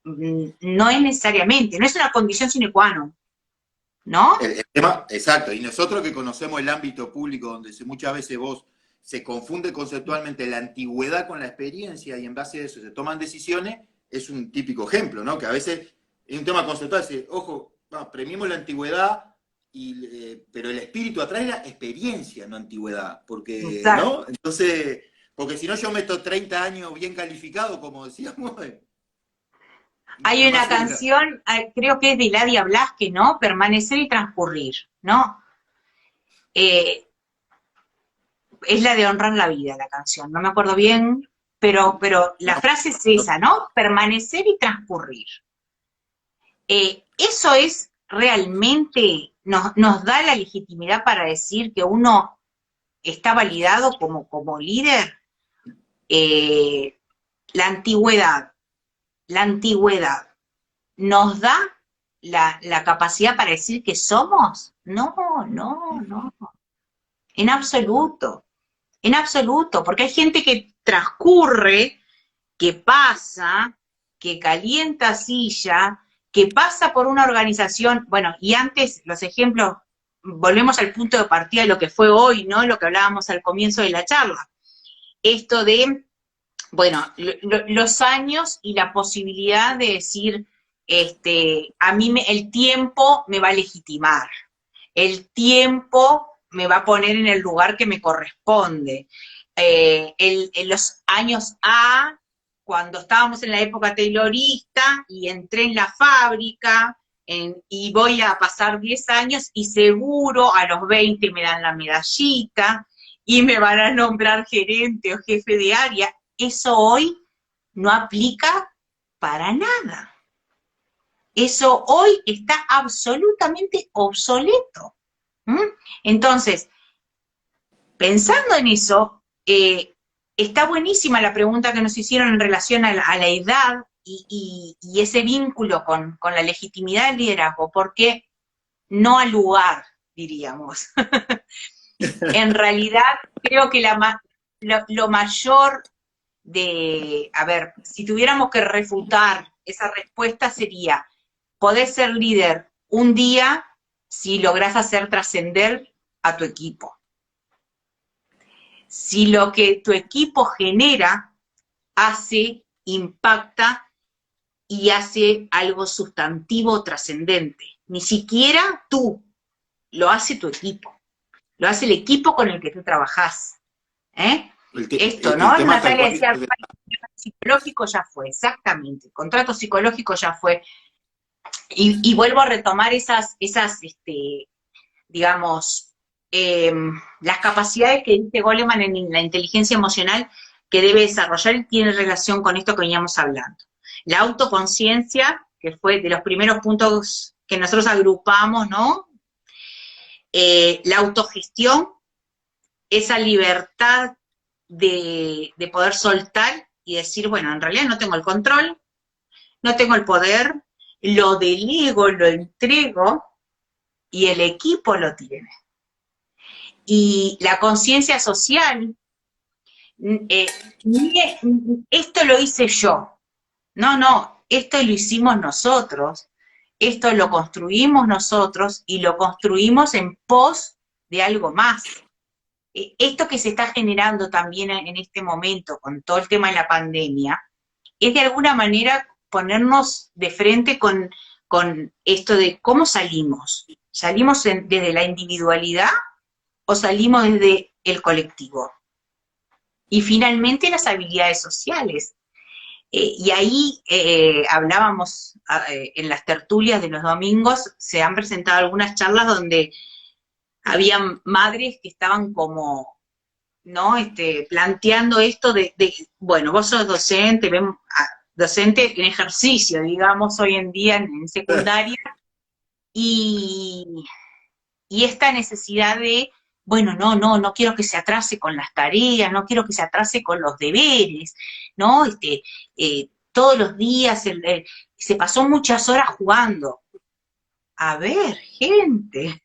no es necesariamente, no es una condición sine qua non, ¿no? El tema, exacto, y nosotros que conocemos el ámbito público donde muchas veces se confunde conceptualmente la antigüedad con la experiencia y en base a eso se toman decisiones, es un típico ejemplo, ¿no? Que a veces es un tema conceptual, ojo, premiemos la antigüedad, pero el espíritu atrae la experiencia, no antigüedad, porque, Exacto. ¿no? Entonces, porque si no yo meto 30 años bien calificado, como decíamos, Hay no me una ayuda. canción, creo que es de Hilaria Blasque, ¿no? Permanecer y transcurrir, ¿no? Es la de honrar la vida, la canción, no me acuerdo bien, pero la No, frase es no, esa, ¿no? Permanecer y transcurrir. Eso es realmente, nos da la legitimidad para decir que uno está validado como líder. Eh, la antigüedad, la antigüedad, ¿nos da la capacidad para decir que somos? No, no, no, en absoluto, porque hay gente que transcurre, que pasa, que calienta silla, que pasa por una organización, bueno, y antes los ejemplos, volvemos al punto de partida de lo que fue hoy, ¿no? Lo que hablábamos al comienzo de la charla. Esto de, bueno, los años y la posibilidad de decir, a mí el tiempo me va a legitimar, el tiempo me va a poner en el lugar que me corresponde. En los años A, cuando estábamos en la época taylorista y entré en la fábrica y voy a pasar 10 años y seguro a los 20 me dan la medallita y me van a nombrar gerente o jefe de área. Eso hoy no aplica para nada. Eso hoy está absolutamente obsoleto. ¿Mm? Entonces, pensando en eso, está buenísima la pregunta que nos hicieron en relación a la edad y ese vínculo con la legitimidad del liderazgo, porque no al lugar, diríamos. En realidad, creo que lo mayor a ver, si tuviéramos que refutar esa respuesta sería, podés ser líder un día si lográs hacer trascender a tu equipo. Si lo que tu equipo genera hace, impacta y hace algo sustantivo trascendente. Ni siquiera tú, lo hace tu equipo, lo hace el equipo con el que tú trabajás. Esto, el ¿no? tema tal Natalia cual. decía, el psicológico ya fue, exactamente, el contrato psicológico ya fue. Y vuelvo a retomar esas digamos, las capacidades que dice Goleman en la inteligencia emocional que debe desarrollar y tiene relación con esto que veníamos hablando. La autoconciencia, que fue de los primeros puntos que nosotros agrupamos, ¿no? La autogestión, esa libertad de poder soltar y decir, bueno, en realidad no tengo el control, no tengo el poder, lo delego, lo entrego y el equipo lo tiene. Y la conciencia social, esto lo hice yo, no, esto lo hicimos nosotros, esto lo construimos nosotros y lo construimos en pos de algo más. Esto que se está generando también en este momento con todo el tema de la pandemia, es de alguna manera ponernos de frente con esto de cómo salimos. ¿Salimos desde la individualidad o salimos desde el colectivo? Y finalmente las habilidades sociales. Y ahí hablábamos en las tertulias de los domingos, se han presentado algunas charlas donde había madres que estaban como, ¿no? Planteando esto bueno, vos sos docente, docente en ejercicio, digamos, hoy en día en secundaria, y, y esta necesidad de, bueno, no quiero que se atrase con las tareas, no quiero que se atrase con los deberes, ¿no? Todos los días se pasó muchas horas jugando. A ver, gente,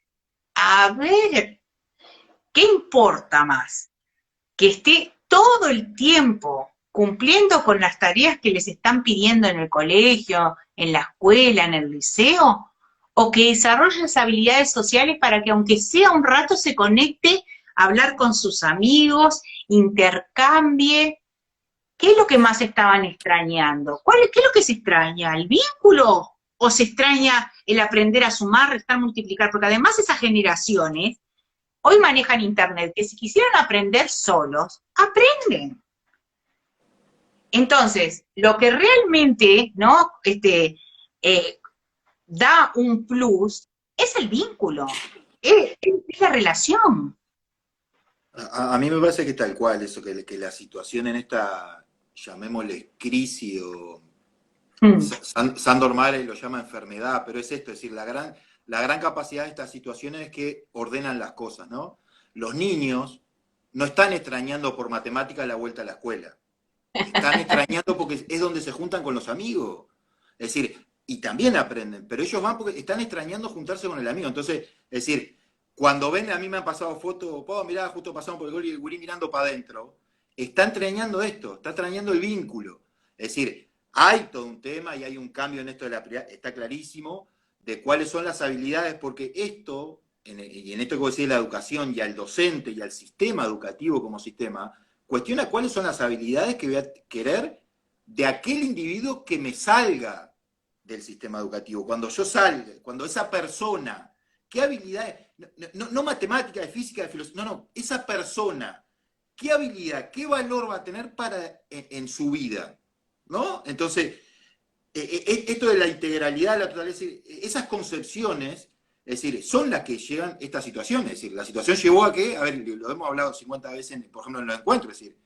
a ver, ¿qué importa más? ¿Que esté todo el tiempo cumpliendo con las tareas que les están pidiendo en el colegio, en la escuela, en el liceo? ¿O que desarrolle las habilidades sociales para que aunque sea un rato se conecte a hablar con sus amigos, intercambie? ¿Qué es lo que más estaban extrañando? ¿Qué es lo que se extraña? ¿El vínculo? ¿O se extraña el aprender a sumar, restar, multiplicar? Porque además esas generaciones hoy manejan internet, que si quisieran aprender solos, aprenden. Entonces, lo que realmente, ¿no? Da un plus es el vínculo, es la relación. A mí me parece que tal cual, eso, que la situación en esta, llamémosle crisis o Mm. Sandor Mare lo llama enfermedad, pero es esto, es decir, la gran capacidad de estas situaciones es que ordenan las cosas, ¿no? Los niños no están extrañando por matemáticas la vuelta a la escuela, están extrañando porque es donde se juntan con los amigos, es decir, y también aprenden, pero ellos van porque están extrañando juntarse con el amigo, entonces, es decir, cuando ven, a mí me han pasado fotos, mirá, justo pasamos por el gol y el gurí mirando para adentro, está extrañando esto, está extrañando el vínculo, es decir, hay todo un tema y hay un cambio en esto de la prioridad, está clarísimo, de cuáles son las habilidades, porque esto, y en esto que vos decís, la educación y al docente y al sistema educativo como sistema, cuestiona cuáles son las habilidades que voy a querer de aquel individuo que me salga del sistema educativo. Cuando yo salga, cuando esa persona, ¿qué habilidades? No matemática, de física, de filosofía, no, esa persona, ¿qué habilidad, qué valor va a tener en su vida? ¿No? Entonces, esto de la integralidad, la totalidad, es decir, esas concepciones, es decir, son las que llegan a esta situación. Es decir, la situación llevó a que, a ver, lo hemos hablado 50 veces, por ejemplo, en los encuentros, es decir,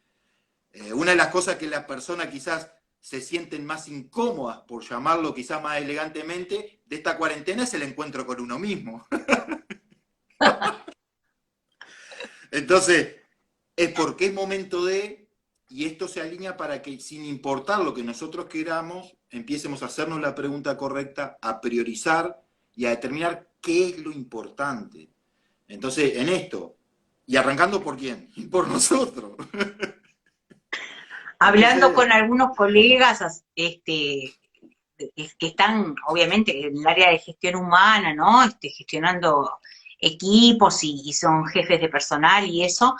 una de las cosas que las personas quizás se sienten más incómodas, por llamarlo quizás más elegantemente, de esta cuarentena es el encuentro con uno mismo. Entonces, es porque es momento de, y esto se alinea para que, sin importar lo que nosotros queramos, empiecemos a hacernos la pregunta correcta, a priorizar y a determinar qué es lo importante. Entonces, en esto, y arrancando por quién, por nosotros. Hablando Entonces, con algunos colegas, que están obviamente en el área de gestión humana, ¿no? Gestionando equipos y son jefes de personal y eso,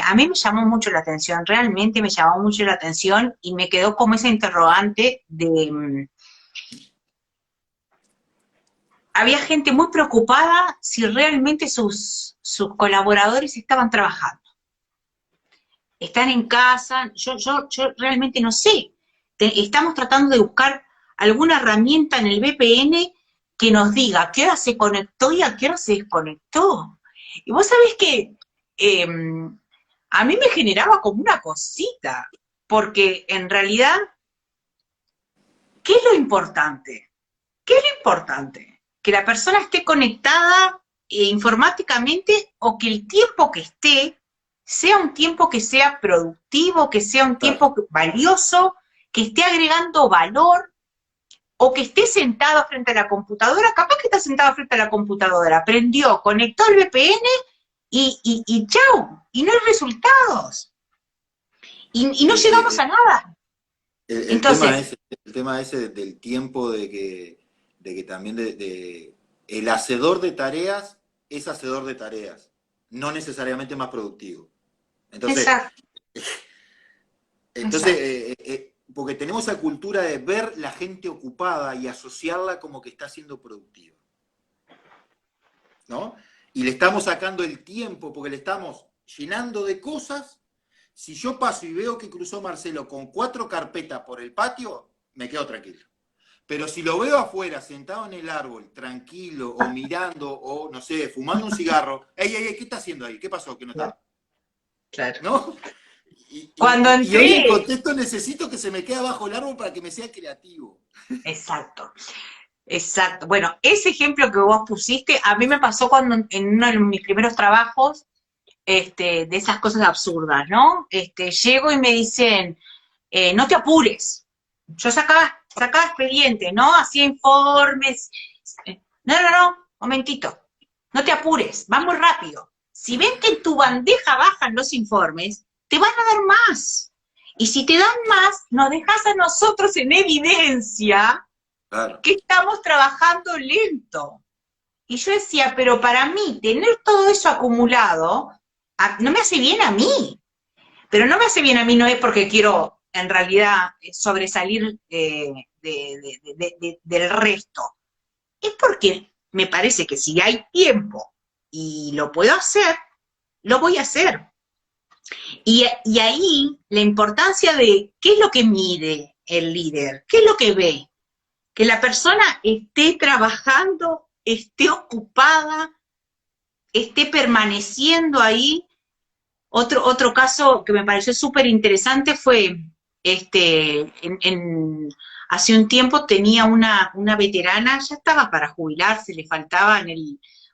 a mí me llamó mucho la atención, realmente me llamó mucho la atención y me quedó como esa interrogante de, había gente muy preocupada si realmente sus colaboradores estaban trabajando. Están en casa, yo realmente no sé. Estamos tratando de buscar alguna herramienta en el VPN que nos diga a qué hora se conectó y a qué hora se desconectó. Y vos sabés que eh, a mí me generaba como una cosita, porque en realidad, ¿qué es lo importante? ¿Qué es lo importante? ¿Que la persona esté conectada informáticamente o que el tiempo que esté sea un tiempo que sea productivo, que sea un Claro. tiempo valioso, que esté agregando valor, o que esté sentado frente a la computadora, capaz que está sentado frente a la computadora, prendió, conectó el VPN y chau, y no hay resultados, y no Sí, llegamos a nada. el tema Entonces, es el tema ese del tiempo de que también el hacedor de tareas es hacedor de tareas, no necesariamente más productivo. Entonces, exacto, entonces exacto, porque tenemos esa cultura de ver la gente ocupada y asociarla como que está siendo productiva, ¿no? Y le estamos sacando el tiempo porque le estamos llenando de cosas. Si yo paso y veo que cruzó Marcelo con 4 carpetas por el patio, me quedo tranquilo. Pero si lo veo afuera, sentado en el árbol, tranquilo, o mirando, o no sé, fumando un cigarro, ¡ey, ey, ey! ¿Qué está haciendo ahí? ¿Qué pasó? Que no claro, está. claro. ¿No? Cuando Y hoy en entré, contexto necesito que se me quede abajo el árbol para que me sea creativo. exacto, exacto. Bueno, ese ejemplo que vos pusiste, a mí me pasó cuando en uno de mis primeros trabajos, de esas cosas absurdas, ¿no? Llego y me dicen, no te apures. Yo sacaba expedientes, ¿no? Hacía informes. No, no, no, momentito. No te apures, va muy rápido. Si ven que en tu bandeja bajan los informes, te van a dar más. Y si te dan más, nos dejas a nosotros en evidencia Claro, que estamos trabajando lento. Y yo decía, pero para mí, tener todo eso acumulado, no me hace bien a mí. Pero no me hace bien a mí, no es porque quiero en realidad sobresalir del resto. Es porque me parece que si hay tiempo y lo puedo hacer, lo voy a hacer. Y ahí la importancia de qué es lo que mide el líder, qué es lo que ve, que la persona esté trabajando, esté ocupada, esté permaneciendo ahí. Otro caso que me pareció súper interesante fue, hace un tiempo tenía una veterana, ya estaba para jubilarse, le faltaban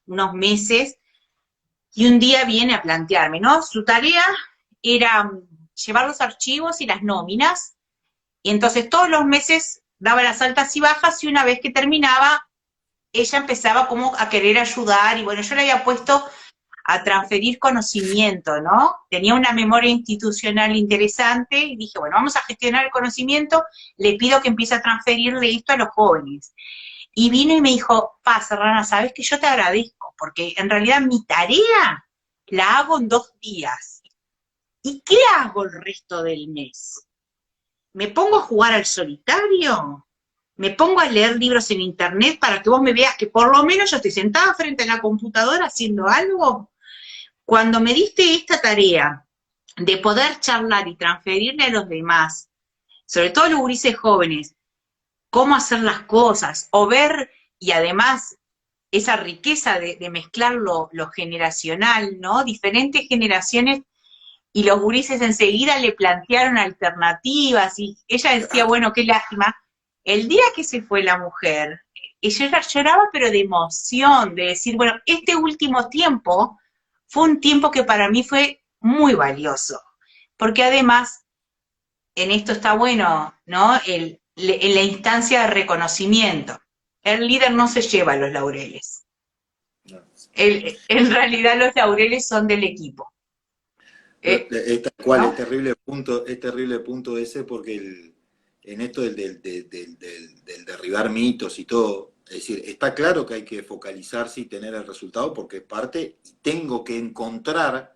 unos meses, y un día viene a plantearme, ¿no? Su tarea era llevar los archivos y las nóminas, y entonces todos los meses daba las altas y bajas, y una vez que terminaba, ella empezaba como a querer ayudar, y bueno, yo le había puesto a transferir conocimiento, ¿no? Tenía una memoria institucional interesante y dije, bueno, vamos a gestionar el conocimiento, le pido que empiece a transferirle esto a los jóvenes. Y vino y me dijo, Serrana, sabes que yo te agradezco, porque en realidad mi tarea la hago en 2 días. ¿Y qué hago el resto del mes? ¿Me pongo a jugar al solitario? ¿Me pongo a leer libros en internet para que vos me veas que por lo menos yo estoy sentada frente a la computadora haciendo algo? Cuando me diste esta tarea de poder charlar y transferirle a los demás, sobre todo a los gurises jóvenes, cómo hacer las cosas, o ver, y además esa riqueza de mezclar lo generacional, ¿no? Diferentes generaciones, y los gurises enseguida le plantearon alternativas, y ella decía, claro. bueno, qué lástima. El día que se fue la mujer, ella lloraba, pero de emoción, de decir, bueno, este último tiempo fue un tiempo que para mí fue muy valioso, porque además en esto está bueno, ¿no? En la instancia de reconocimiento. El líder no se lleva los laureles. No. En realidad los laureles son del equipo. Es tal cual, ¿No? es terrible punto ese porque en esto del derribar mitos y todo, es decir, está claro que hay que focalizarse y tener el resultado porque es parte, y tengo que encontrar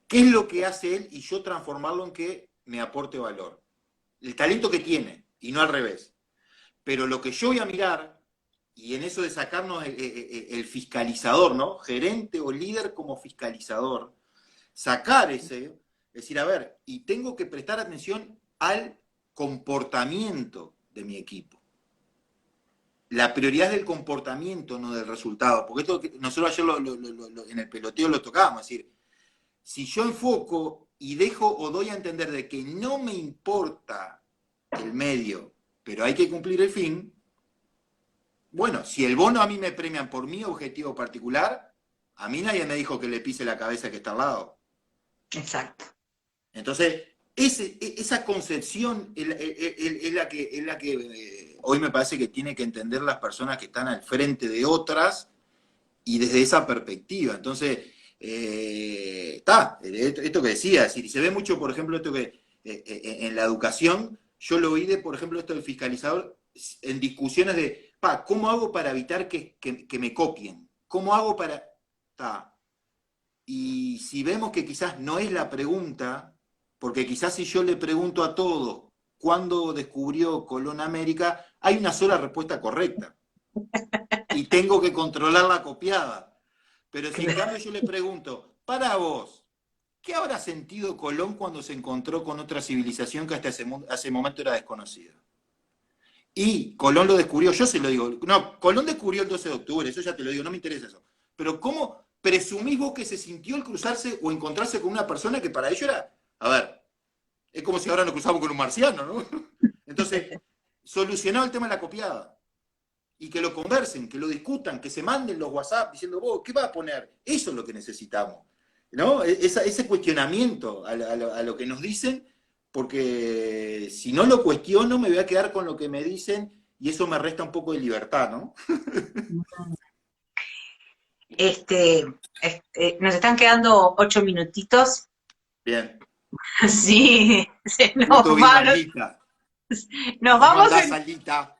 qué es lo que hace él y yo transformarlo en que me aporte valor. El talento que tiene, y no al revés. Pero lo que yo voy a mirar, y en eso de sacarnos el fiscalizador, ¿no? Gerente o líder como fiscalizador, sacar ese, es decir, a ver, y tengo que prestar atención al comportamiento de mi equipo. La prioridad es del comportamiento, no del resultado. Porque esto nosotros ayer en el peloteo lo tocábamos, es decir, si yo enfoco y dejo o doy a entender de que no me importa el medio, pero hay que cumplir el fin, bueno, si el bono a mí me premian por mi objetivo particular, a mí nadie me dijo que le pise la cabeza que está al lado. exacto. Entonces, esa concepción es la que hoy me parece que tiene que entender las personas que están al frente de otras y desde esa perspectiva. Entonces, esto que decía, si se ve mucho, por ejemplo, esto que en la educación, yo lo oí de, por ejemplo, esto del fiscalizador, en discusiones de, ¿cómo hago para evitar que me copien? ¿Cómo hago para...? Y si vemos que quizás no es la pregunta, porque quizás si yo le pregunto a todos cuándo descubrió Colón América, hay una sola respuesta correcta. Y tengo que controlar la copiada. Pero si en cambio yo le pregunto, para vos, ¿qué habrá sentido Colón cuando se encontró con otra civilización que hasta ese momento era desconocida? Y Colón lo descubrió, yo se lo digo, no, Colón descubrió el 12 de octubre, eso ya te lo digo, no me interesa eso. Pero ¿cómo presumís vos que se sintió el cruzarse o encontrarse con una persona que para ellos era, a ver, es como si ahora nos cruzamos con un marciano, ¿no? Entonces, solucionado el tema de la copiada. Y que lo conversen, que lo discutan, que se manden los WhatsApp diciendo, vos, ¿qué vas a poner? Eso es lo que necesitamos, ¿no? Ese cuestionamiento a lo que nos dicen, porque si no lo cuestiono me voy a quedar con lo que me dicen y eso me resta un poco de libertad, ¿no? Nos están quedando 8 minutitos. Bien. Sí, se Justo nos vi va. Salita. Nos ¿Cómo vamos, andás, Salita?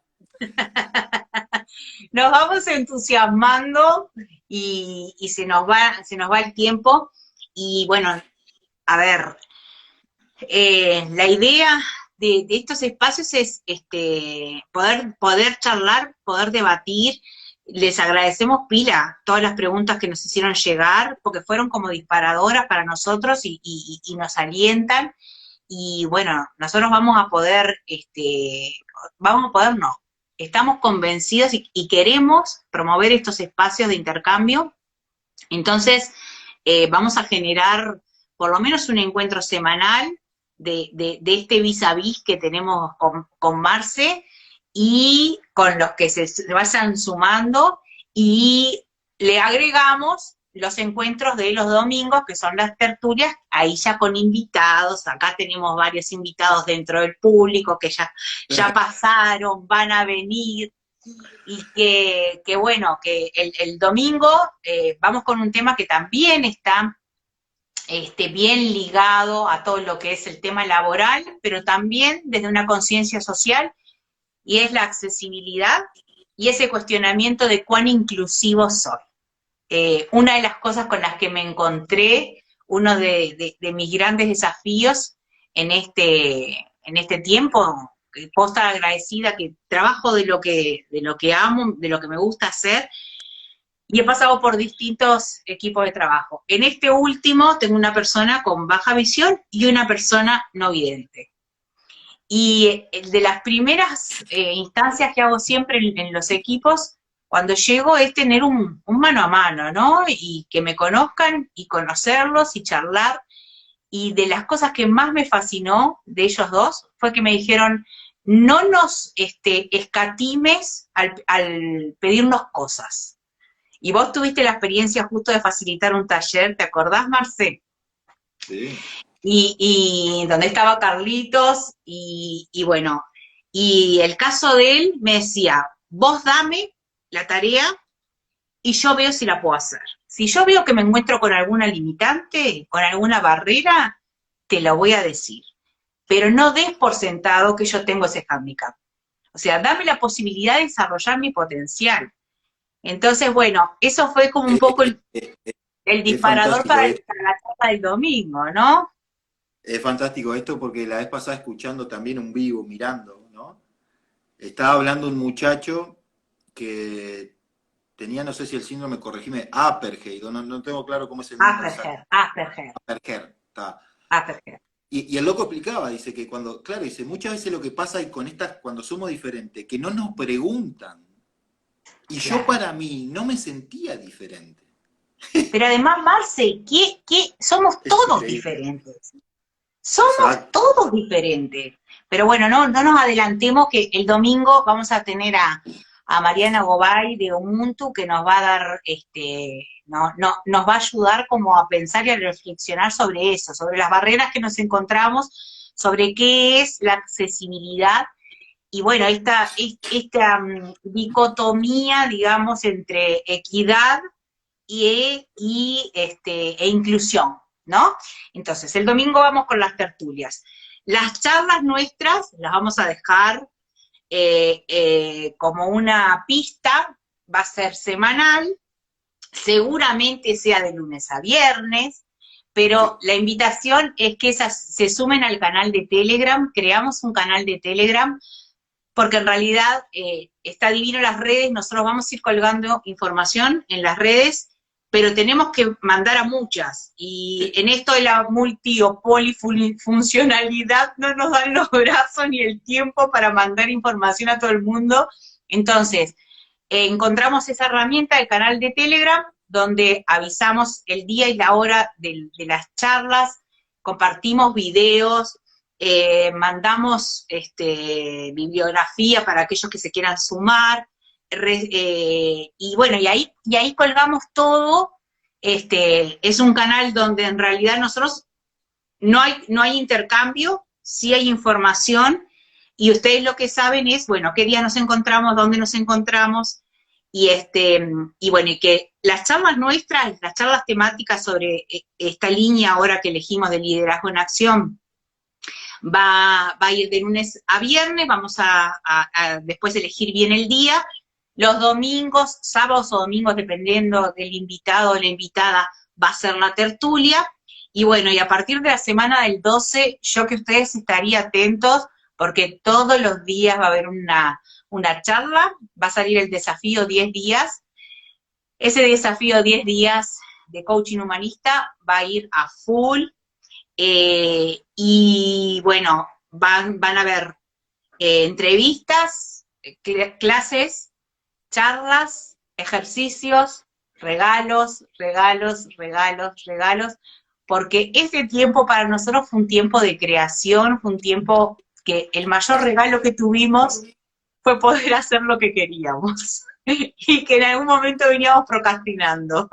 nos vamos entusiasmando y se nos va el tiempo. Y bueno, a ver, la idea de estos espacios es poder charlar, poder debatir. Les agradecemos pila todas las preguntas que nos hicieron llegar, porque fueron como disparadoras para nosotros y nos alientan. Y bueno, nosotros vamos a poder no, estamos convencidos y queremos promover estos espacios de intercambio. Entonces, vamos a generar por lo menos un encuentro semanal de este vis a vis que tenemos con Marce y con los que se vayan sumando, y le agregamos los encuentros de los domingos, que son las tertulias, ahí ya con invitados. Acá tenemos varios invitados dentro del público que ya pasaron, van a venir, y que bueno, que el domingo vamos con un tema que también está bien ligado a todo lo que es el tema laboral, pero también desde una conciencia social, y es la accesibilidad y ese cuestionamiento de cuán inclusivo soy. Una de las cosas con las que me encontré, uno de mis grandes desafíos en este tiempo, puedo estar agradecida que trabajo de lo que amo, de lo que me gusta hacer, y he pasado por distintos equipos de trabajo. En este último tengo una persona con baja visión y una persona no vidente. Y de las primeras instancias que hago siempre en los equipos, cuando llego, es tener un mano a mano, ¿no? Y que me conozcan y conocerlos y charlar. Y de las cosas que más me fascinó de ellos dos fue que me dijeron, no nos escatimes al pedirnos cosas. Y vos tuviste la experiencia justo de facilitar un taller, ¿te acordás, Marcel? Sí. Y donde estaba Carlitos, y bueno, y el caso de él me decía, vos dame la tarea y yo veo si la puedo hacer. Si yo veo que me encuentro con alguna limitante, con alguna barrera, te lo voy a decir. Pero no des por sentado que yo tengo ese handicap. O sea, dame la posibilidad de desarrollar mi potencial. Entonces, bueno, eso fue como un poco el Es disparador fantástico para esto. la charla del domingo, ¿no? Es fantástico esto porque la vez pasada escuchando también un vivo, mirando, ¿no? Estaba hablando un muchacho que tenía, no sé si el síndrome, corregime, Asperger, no tengo claro cómo es el nombre exacto. Asperger. Está. Asperger. Y el loco explicaba, dice que cuando, claro, dice, muchas veces lo que pasa con estas, cuando somos diferentes, que no nos preguntan. Y Claro. yo para mí no me sentía diferente. Pero además, Marce, somos todos diferentes. Somos todos diferentes. Pero bueno, no nos adelantemos, que el domingo vamos a tener a a Mariana Gobay de Ubuntu, que nos va a dar, nos va a ayudar como a pensar y a reflexionar sobre eso, sobre las barreras que nos encontramos, sobre qué es la accesibilidad, y bueno, esta dicotomía, digamos, entre equidad e inclusión, ¿no? Entonces, el domingo vamos con las tertulias. Las charlas nuestras las vamos a dejar como una pista, va a ser semanal, seguramente sea de lunes a viernes, pero la invitación es que se sumen al canal de Telegram, creamos un canal de Telegram, porque en realidad está divino las redes, nosotros vamos a ir colgando información en las redes, pero tenemos que mandar a muchas, y en esto de la multi o polifuncionalidad no nos dan los brazos ni el tiempo para mandar información a todo el mundo. Entonces, encontramos esa herramienta, el canal de Telegram, donde avisamos el día y la hora de las charlas, compartimos videos, mandamos bibliografía para aquellos que se quieran sumar, y bueno, y ahí colgamos todo. Es un canal donde en realidad nosotros no hay intercambio, sí hay información, y ustedes lo que saben es, bueno, qué día nos encontramos, dónde nos encontramos, y bueno, y que las charlas nuestras, las charlas temáticas sobre esta línea ahora que elegimos de liderazgo en acción, va a ir de lunes a viernes, vamos a después elegir bien el día. Los domingos, sábados o domingos, dependiendo del invitado o la invitada, va a ser la tertulia. Y bueno, y a partir de la semana del 12, yo que ustedes estarían atentos, porque todos los días va a haber una charla, va a salir el desafío 10 días. Ese desafío 10 días de coaching humanista va a ir a full, y bueno, van a haber entrevistas, clases, charlas, ejercicios, regalos, regalos, regalos, regalos, porque ese tiempo para nosotros fue un tiempo de creación, fue un tiempo que el mayor regalo que tuvimos fue poder hacer lo que queríamos, y que en algún momento veníamos procrastinando.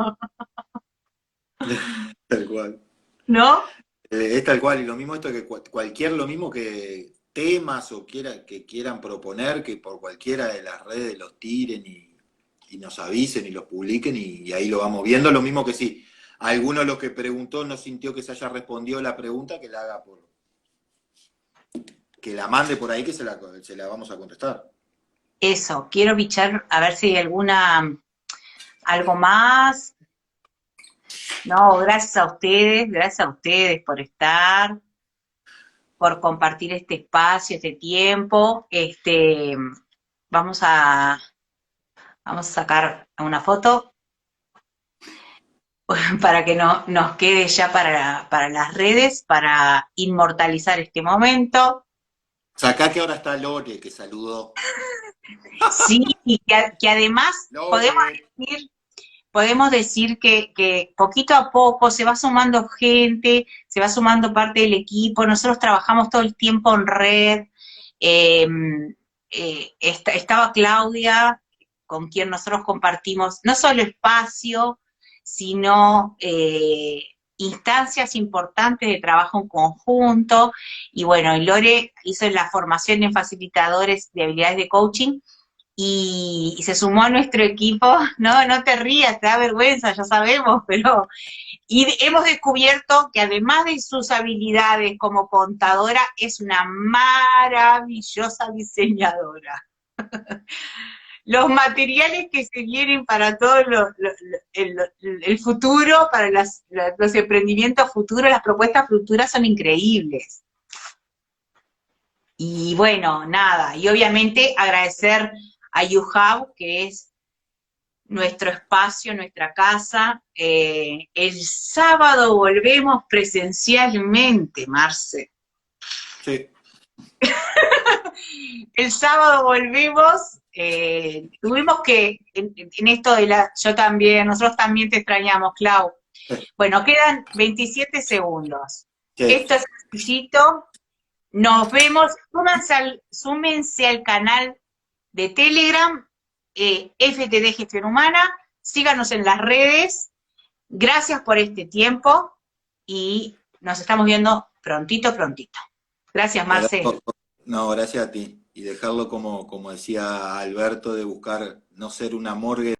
Tal cual. ¿No? Es tal cual, y lo mismo esto que lo mismo que temas o que quieran proponer, que por cualquiera de las redes los tiren y nos avisen y los publiquen, y ahí lo vamos viendo. Lo mismo que si alguno de los que preguntó no sintió que se haya respondido la pregunta, que la haga que la mande por ahí, que se la vamos a contestar. Eso, quiero bichar a ver si hay algo más. No, gracias a ustedes por estar, por compartir este espacio, este tiempo. Vamos a sacar una foto para que nos quede ya para las redes, para inmortalizar este momento. Sacá que ahora está Lore, que saludó. Sí, y que además Lore. podemos decir que poquito a poco se va sumando gente, se va sumando parte del equipo. Nosotros trabajamos todo el tiempo en red. Estaba Claudia, con quien nosotros compartimos no solo espacio, sino instancias importantes de trabajo en conjunto. Y bueno, Lore hizo la formación en facilitadores de habilidades de coaching, y se sumó a nuestro equipo. No te rías, te da vergüenza, ya sabemos, pero y hemos descubierto que además de sus habilidades como contadora, es una maravillosa diseñadora. Los materiales que se vienen para todo el futuro, para los emprendimientos futuros, las propuestas futuras son increíbles. Y bueno, nada, y obviamente agradecer a YouHub, que es nuestro espacio, nuestra casa. El sábado volvemos presencialmente, Marce. Sí. El sábado volvemos, tuvimos que, en esto yo también, nosotros también te extrañamos, Clau. Bueno, quedan 27 segundos. Sí. Esto es sencillito. Nos vemos, súmense al canal de Telegram, FTD Gestión Humana, síganos en las redes, gracias por este tiempo y nos estamos viendo prontito, prontito. Gracias, Marce. No, gracias a ti. Y dejarlo como decía Alberto, de buscar no ser una morgue